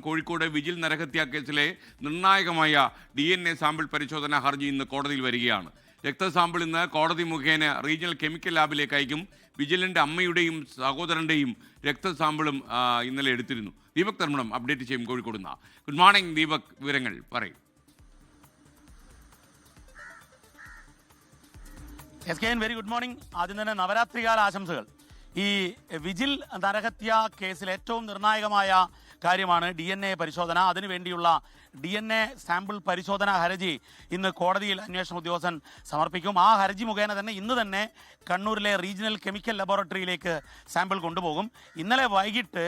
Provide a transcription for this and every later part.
Kozhikode vigil നരഹത്യാ കേസിലെ നിർണായകമായ DNA sample പരിശോധനാ ഹർജി ഇന്ന് കോടതിയിൽ വരികയാണ്. രക്തസാമ്പിൾ ഇന്ന് കോടതി മുഖേന റീജിയണൽ കെമിക്കൽ ലാബിലേക്ക് അയക്കും. വിജിലിൻ്റെ അമ്മയുടെയും സഹോദരൻ്റെയും രക്തസാമ്പിളും ഇന്നലെ എടുത്തിരുന്നു. ദീപക് തർമ്മണം അപ്ഡേറ്റ് ചെയ്യും കോഴിക്കോട് നിന്ന്. ഗുഡ് മോർണിംഗ് ദീപക്, വിവരങ്ങൾ പറയും. Very good morning. ആദ്യം തന്നെ നവരാത്രികാല ആശംസകൾ. ഈ വിജിൽ നരഹത്യാ കേസിൽ ഏറ്റവും നിർണായകമായ കാര്യമാണ് DNA പരിശോധന. അതിനുവേണ്ടിയുള്ള DNA സാമ്പിൾ പരിശോധനാ ഹർജി ഇന്ന് കോടതിയിൽ അന്വേഷണ ഉദ്യോഗസ്ഥൻ സമർപ്പിക്കും. ആ ഹർജി മുഖേന തന്നെ ഇന്ന് തന്നെ കണ്ണൂരിലെ റീജിയണൽ കെമിക്കൽ ലബോറട്ടറിയിലേക്ക് സാമ്പിൾ കൊണ്ടുപോകും. ഇന്നലെ വൈകിട്ട്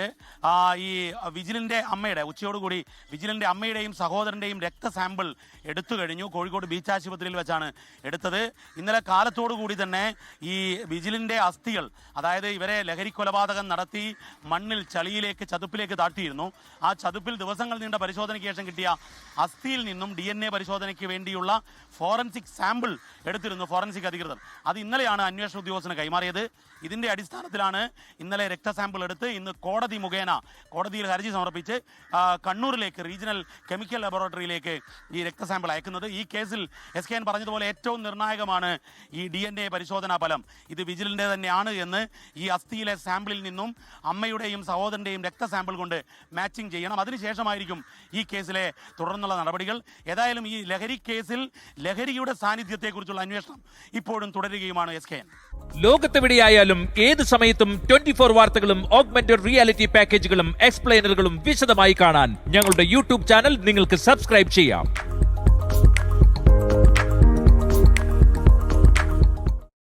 ഈ വിജിലിൻ്റെ അമ്മയുടെ ഉച്ചയോടുകൂടി വിജിലിൻ്റെ അമ്മയുടെയും സഹോദരൻ്റെയും രക്തസാമ്പിൾ എടുത്തു കഴിഞ്ഞു. കോഴിക്കോട് ബീച്ച് ആശുപത്രിയിൽ വെച്ചാണ് എടുത്തത്. ഇന്നലെ കാലത്തോടു കൂടി തന്നെ ഈ വിജിലിൻ്റെ അസ്ഥികൾ, അതായത് ഇവരെ ലഹരി കൊലപാതകം നടത്തി മണ്ണിൽ ചളിയിലേക്ക് ചതുപ്പിലേക്ക് താഴ്ത്തിയിരുന്നു. ആ ചതുപ്പിൽ ദിവസങ്ങൾ നീണ്ട പരിശോധനയ്ക്ക് ശേഷം കിട്ടിയ അസ്ഥിയിൽ നിന്നും DNA പരിശോധനയ്ക്ക് വേണ്ടിയുള്ള ഫോറൻസിക് സാമ്പിൾ എടുത്തിരുന്നു ഫോറൻസിക് അധികൃതർ. അത് ഇന്നലെയാണ് അന്വേഷണ ഉദ്യോഗസ്ഥന് കൈമാറിയത്. ഇതിൻ്റെ അടിസ്ഥാനത്തിലാണ് ഇന്നലെ രക്തസാമ്പിൾ എടുത്ത് ഇന്ന് കോടതി മുഖേന കോടതിയിൽ ഹർജി സമർപ്പിച്ച് കണ്ണൂരിലേക്ക് റീജിയണൽ കെമിക്കൽ ലബോറട്ടറിയിലേക്ക് ഈ രക്തസാമ്പിൾ അയക്കുന്നത്. ഈ കേസിൽ SKN പറഞ്ഞതുപോലെ ഏറ്റവും നിർണായകമാണ് ഈ DNA പരിശോധനാ ഫലം. ഇത് വിജിലിൻ്റെ തന്നെയാണ് എന്ന് ഈ അസ്ഥിയിലെ സാമ്പിളിൽ നിന്നും അമ്മയുടെയും സഹോദരൻ്റെയും രക്തസാമ്പിൾ കൊണ്ട് മാച്ചിങ് ചെയ്യണം. അതിനുശേഷമായിരിക്കും ഈ കേസിലെ തുടർന്നുള്ള നടപടികൾ. ഏതായാലും ഈ ലഹരി കേസിൽ ലഹരിയുടെ സാന്നിധ്യത്തെക്കുറിച്ചുള്ള അന്വേഷണം ഇപ്പോഴും തുടരുകയുമാണ് SKN. ലോകത്തെവിടെയായാലും ഏത് സമയത്തും 24 വാർത്തകളും ഓഗ്മെന്റഡ് റിയാലിറ്റി പാക്കേജുകളും എക്സ്പ്ലെയിനറുകളും വിശദമായി കാണാൻ ഞങ്ങളുടെ യൂട്യൂബ് ചാനൽ നിങ്ങൾക്ക് സബ്സ്ക്രൈബ് ചെയ്യാം.